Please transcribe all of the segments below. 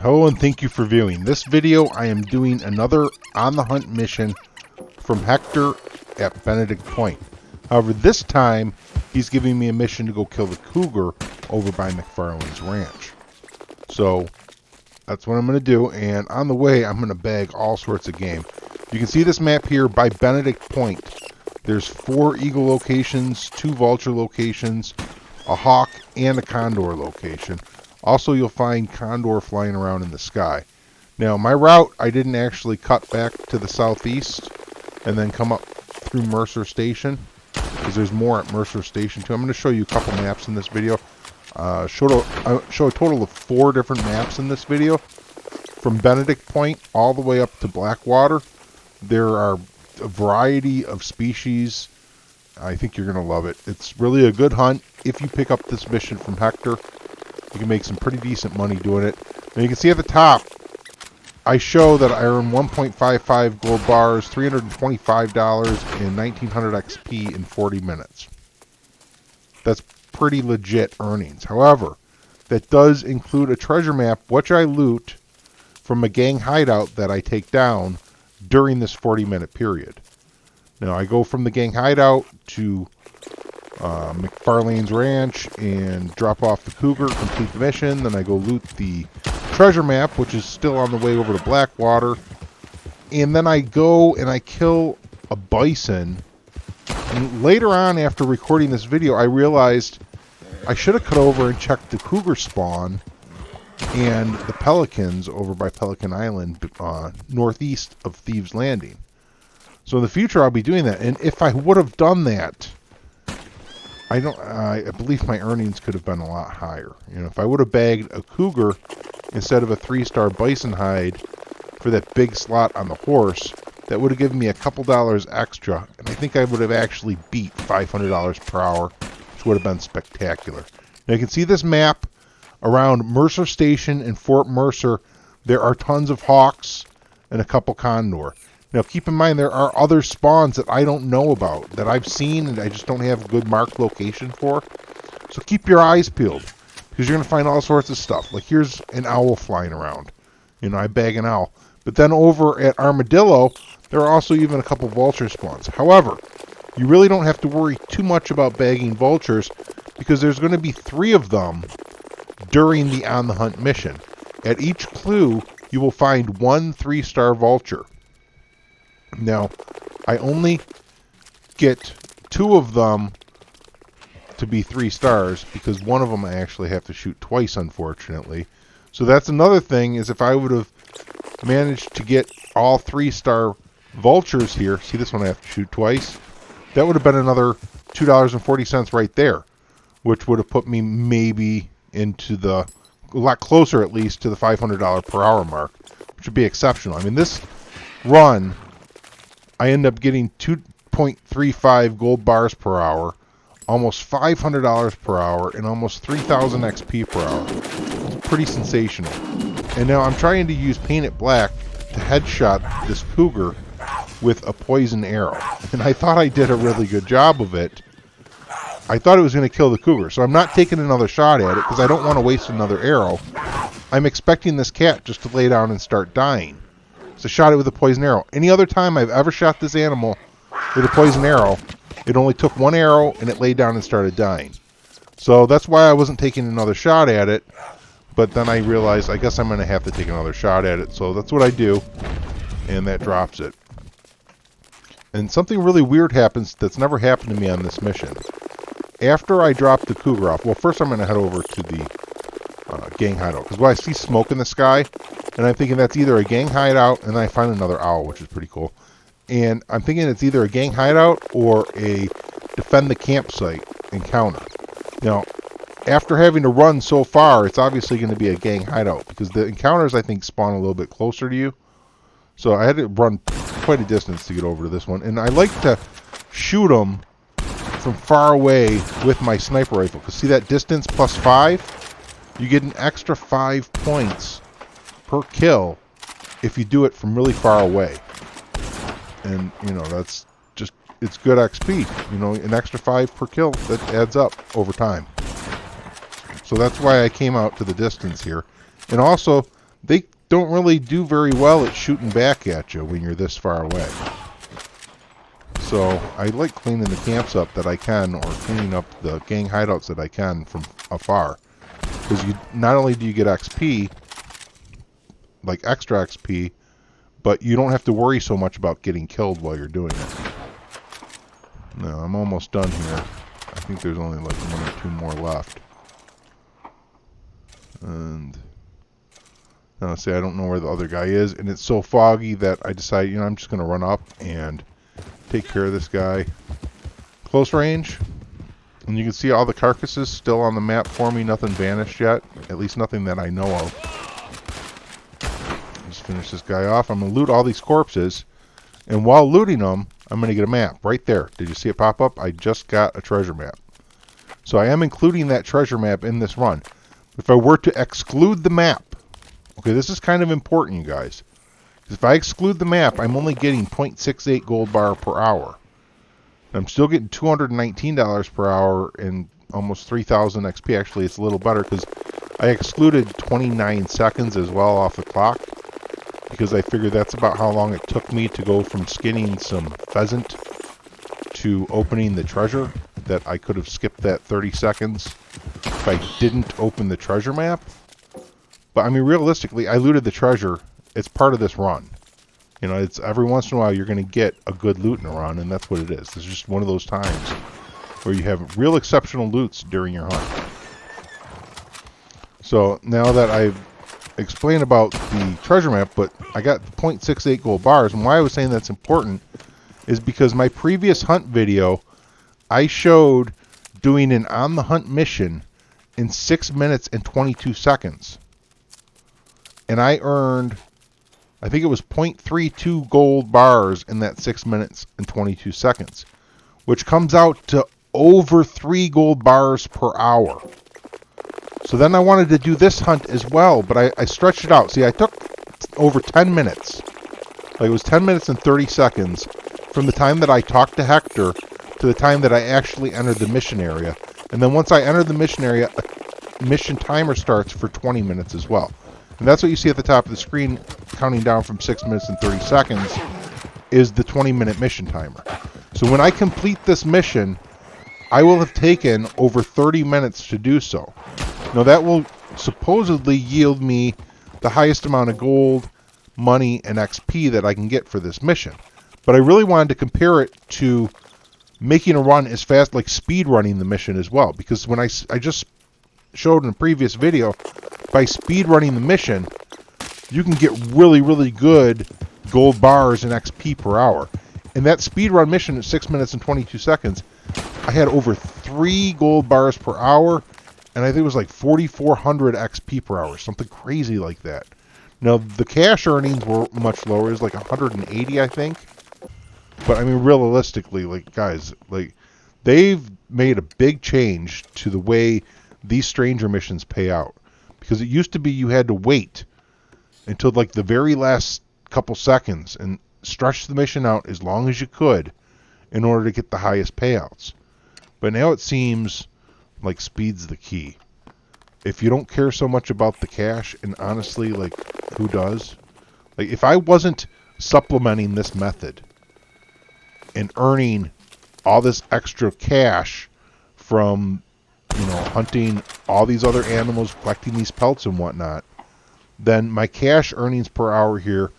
Hello and thank you for viewing. This video I am doing another on the hunt mission from Hector at Benedict Point. However, this time he's giving me a mission to go kill the cougar over by McFarlane's ranch. So that's what I'm going to do, and on the way I'm going to bag all sorts of game. You can see this map here by Benedict Point. There's 4 eagle locations, 2 vulture locations, a hawk, and a condor location. Also, you'll find condor flying around in the sky. Now, my route, I didn't actually cut back to the southeast and then come up through Mercer Station, because there's more at Mercer Station too. I'm going to show you a couple maps in this video. Show a total of 4 different maps in this video. From Benedict Point all the way up to Blackwater, there are a variety of species. I think you're going to love it. It's really a good hunt. If you pick up this mission from Hector, you can make some pretty decent money doing it. Now you can see at the top, I show that I earn 1.55 gold bars, $325, and 1900 XP in 40 minutes. That's pretty legit earnings. However, that does include a treasure map, which I loot from a gang hideout that I take down during this 40-minute period. Now, I go from the gang hideout to McFarlane's ranch and drop off the cougar, complete the mission. Then I go loot the treasure map, which is still on the way over to Blackwater. And then I go and I kill a bison. And later on, after recording this video, I realized I should have cut over and checked the cougar spawn and the pelicans over by Pelican Island, northeast of Thieves Landing. So in the future, I'll be doing that. And if I would have done that, I believe my earnings could have been a lot higher. You know, if I would have bagged a cougar instead of a 3-star bison hide for that big slot on the horse, that would have given me a couple dollars extra, and I think I would have actually beat $500 per hour, which would have been spectacular. Now you can see this map around Mercer Station and Fort Mercer. There are tons of hawks and a couple condor. Now, keep in mind, there are other spawns that I don't know about, that I've seen and I just don't have a good marked location for. So keep your eyes peeled, because you're going to find all sorts of stuff. Like, here's an owl flying around. You know, I bag an owl. But then over at Armadillo, there are also even a couple vulture spawns. However, you really don't have to worry too much about bagging vultures, because there's going to be 3 of them during the On the Hunt mission. At each clue, you will find 1 3-star vulture. Now, I only get 2 of them to be 3 stars, because one of them I actually have to shoot twice, unfortunately. So that's another thing, is if I would have managed to get all 3-star vultures here, see this one I have to shoot twice, that would have been another $2.40 right there, which would have put me maybe into a lot closer, at least, to the $500 per hour mark, which would be exceptional. I mean, this run, I end up getting 2.35 gold bars per hour, almost $500 per hour, and almost 3,000 XP per hour. It's pretty sensational. And now I'm trying to use Paint It Black to headshot this cougar with a poison arrow. And I thought I did a really good job of it. I thought it was going to kill the cougar, so I'm not taking another shot at it because I don't want to waste another arrow. I'm expecting this cat just to lay down and start dying. So I shot it with a poison arrow. Any other time I've ever shot this animal with a poison arrow, it only took 1 arrow and it laid down and started dying. So that's why I wasn't taking another shot at it. But then I realized I guess I'm going to have to take another shot at it. So that's what I do. And that drops it. And something really weird happens that's never happened to me on this mission. After I drop the cougar off, well, first I'm going to head over to the gang hideout. Because I see smoke in the sky, and I'm thinking that's either a gang hideout, and then I find another owl, which is pretty cool. And I'm thinking it's either a gang hideout or a defend the campsite encounter. Now, after having to run so far, it's obviously going to be a gang hideout, because the encounters, I think, spawn a little bit closer to you. So I had to run quite a distance to get over to this one. And I like to shoot them from far away with my sniper rifle. Because see that distance plus 5? You get an extra 5 points per kill if you do it from really far away. And, you know, that's just, it's good XP. You know, an extra 5 per kill, that adds up over time. So that's why I came out to the distance here. And also, they don't really do very well at shooting back at you when you're this far away. So I like cleaning the camps up that I can, or cleaning up the gang hideouts that I can from afar. Because not only do you get XP, like extra XP, but you don't have to worry so much about getting killed while you're doing it. No, I'm almost done here. I think there's only like 1 or 2 more left. And now see, I don't know where the other guy is, and it's so foggy that I decided, I'm just going to run up and take care of this guy. Close range, and you can see all the carcasses still on the map for me. Nothing vanished yet, at least nothing that I know of. Just finish this guy off. I'm going to loot all these corpses, and while looting them, I'm going to get a map right there. Did you see it pop up? I just got a treasure map. So I am including that treasure map in this run. If I were to exclude the map, okay, this is kind of important, you guys. If I exclude the map, I'm only getting 0.68 gold bar per hour. I'm still getting $219 per hour and almost 3,000 XP. Actually, it's a little better because I excluded 29 seconds as well off the clock, because I figured that's about how long it took me to go from skinning some pheasant to opening the treasure, that I could have skipped that 30 seconds if I didn't open the treasure map. But I mean, realistically, I looted the treasure. It's part of this run. It's every once in a while you're going to get a good loot in a run, and that's what it is. It's just one of those times where you have real exceptional loots during your hunt. So now that I've explained about the treasure map, but I got 0.68 gold bars, and why I was saying that's important is because my previous hunt video, I showed doing an on the hunt mission in 6 minutes and 22 seconds. And I earned, I think it was 0.32 gold bars in that 6 minutes and 22 seconds, which comes out to over 3 gold bars per hour. So then I wanted to do this hunt as well, but I stretched it out. See, I took over 10 minutes. Like, it was 10 minutes and 30 seconds from the time that I talked to Hector to the time that I actually entered the mission area. And then once I entered the mission area, a mission timer starts for 20 minutes as well. And that's what you see at the top of the screen, counting down from 6 minutes and 30 seconds, is the 20-minute mission timer. So when I complete this mission, I will have taken over 30 minutes to do so. Now that will supposedly yield me the highest amount of gold, money, and XP that I can get for this mission. But I really wanted to compare it to making a run as fast, like speed running the mission as well. Because when I just showed in a previous video, by speed running the mission, you can get really, really good gold bars and XP per hour. In that speed run mission at 6 minutes and 22 seconds, I had over 3 gold bars per hour, and I think it was like 4,400 XP per hour, something crazy like that. Now, the cash earnings were much lower. It was like 180, I think. But, I mean, realistically, like, guys, like, they've made a big change to the way these stranger missions pay out. Because it used to be you had to wait until, like, the very last couple seconds and stretch the mission out as long as you could in order to get the highest payouts. But now it seems like speed's the key. If you don't care so much about the cash, and honestly, like, who does? Like, if I wasn't supplementing this method and earning all this extra cash from, hunting all these other animals, collecting these pelts and whatnot, then my cash earnings per hour here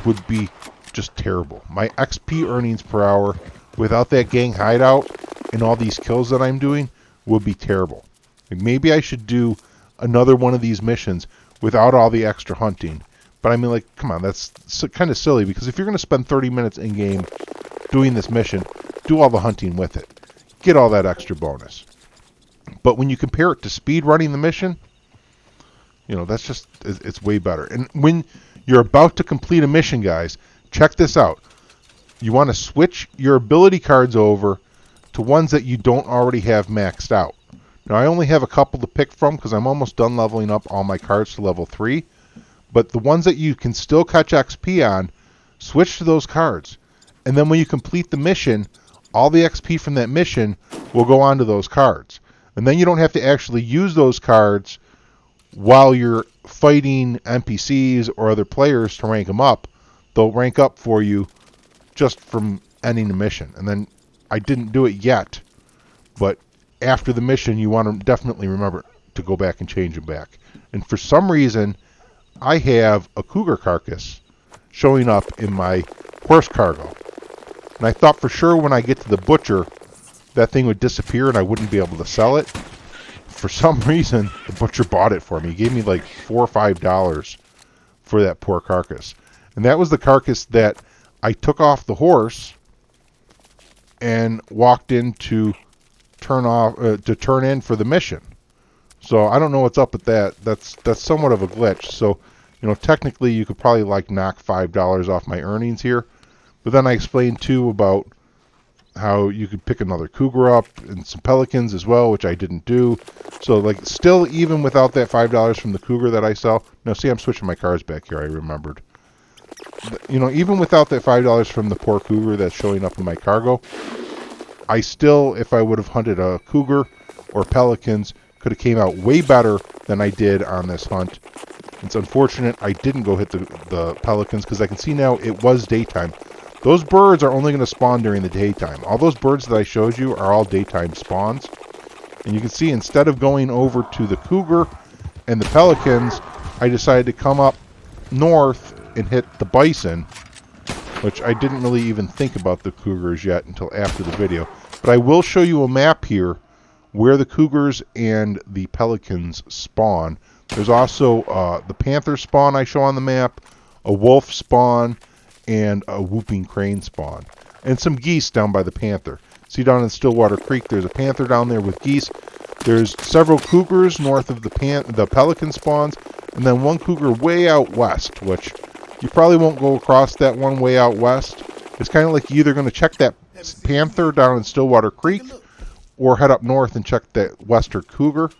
would be just terrible. My XP earnings per hour without that gang hideout and all these kills that I'm doing would be terrible. Like, maybe I should do another one of these missions without all the extra hunting. But I mean, like, come on, that's kind of silly, because if you're going to spend 30 minutes in game doing this mission, do all the hunting with it. Get all that extra bonus. But when you compare it to speed running the mission, that's just, it's way better. And when you're about to complete a mission, guys, check this out. You want to switch your ability cards over to ones that you don't already have maxed out. Now, I only have a couple to pick from because I'm almost done leveling up all my cards to level 3. But the ones that you can still catch XP on, switch to those cards. And then when you complete the mission, all the XP from that mission will go onto those cards. And then you don't have to actually use those cards while you're fighting NPCs or other players to rank them up, they'll rank up for you just from ending the mission. And then I didn't do it yet, but after the mission, you want to definitely remember to go back and change them back. And for some reason, I have a cougar carcass showing up in my horse cargo. And I thought for sure when I get to the butcher, that thing would disappear and I wouldn't be able to sell it. For some reason, the butcher bought it for me. He gave me like $4 or $5 for that poor carcass. And that was the carcass that I took off the horse and walked in to turn in for the mission. So I don't know what's up with that. That's somewhat of a glitch. So, technically you could probably like knock $5 off my earnings here. But then I explained too about how you could pick another cougar up and some pelicans as well, which I didn't do. So like still, even without that $5 from the cougar that I sell. No, see, I'm switching my cars back here. I remembered. Even without that $5 from the poor cougar that's showing up in my cargo, I still, if I would have hunted a cougar or pelicans, could have came out way better than I did on this hunt. It's unfortunate I didn't go hit the pelicans because I can see now it was daytime. Those birds are only going to spawn during the daytime. All those birds that I showed you are all daytime spawns. And you can see instead of going over to the cougar and the pelicans, I decided to come up north and hit the bison, which I didn't really even think about the cougars yet until after the video. But I will show you a map here where the cougars and the pelicans spawn. There's also the panther spawn I show on the map, a wolf spawn, and a whooping crane spawn. And some geese down by the panther. See down in Stillwater Creek, there's a panther down there with geese. There's several cougars north of the pelican spawns, and then one cougar way out west, which you probably won't go across that one way out west. It's kind of like you're either going to check that panther down in Stillwater Creek or head up north and check that western cougar.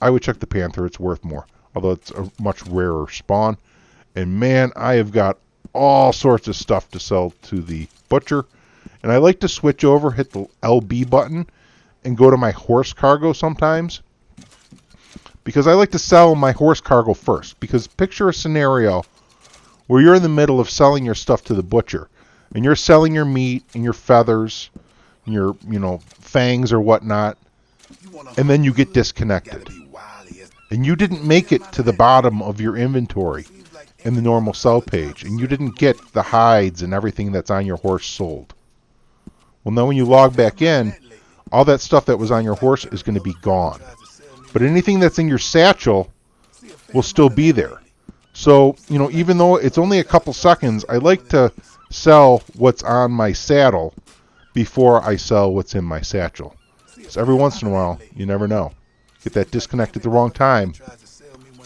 I would check the panther. It's worth more, although it's a much rarer spawn. And man, I have got all sorts of stuff to sell to the butcher. And I like to switch over, hit the LB button, and go to my horse cargo sometimes. Because I like to sell my horse cargo first. Because picture a scenario where you're in the middle of selling your stuff to the butcher. And you're selling your meat and your feathers, and your, fangs or whatnot. And then you get disconnected. And you didn't make it to the bottom of your inventory in the normal sell page. And you didn't get the hides and everything that's on your horse sold. Well, now when you log back in, all that stuff that was on your horse is going to be gone. But anything that's in your satchel will still be there. So, even though it's only a couple seconds, I like to sell what's on my saddle before I sell what's in my satchel. So every once in a while, you never know. Get that disconnect at the wrong time,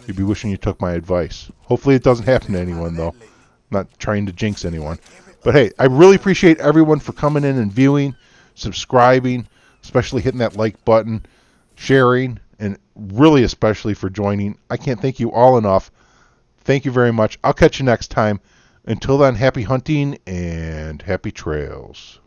you'd be wishing you took my advice. Hopefully it doesn't happen to anyone, though. I'm not trying to jinx anyone. But hey, I really appreciate everyone for coming in and viewing, subscribing, especially hitting that like button, sharing, and really especially for joining. I can't thank you all enough. Thank you very much. I'll catch you next time. Until then, happy hunting and happy trails.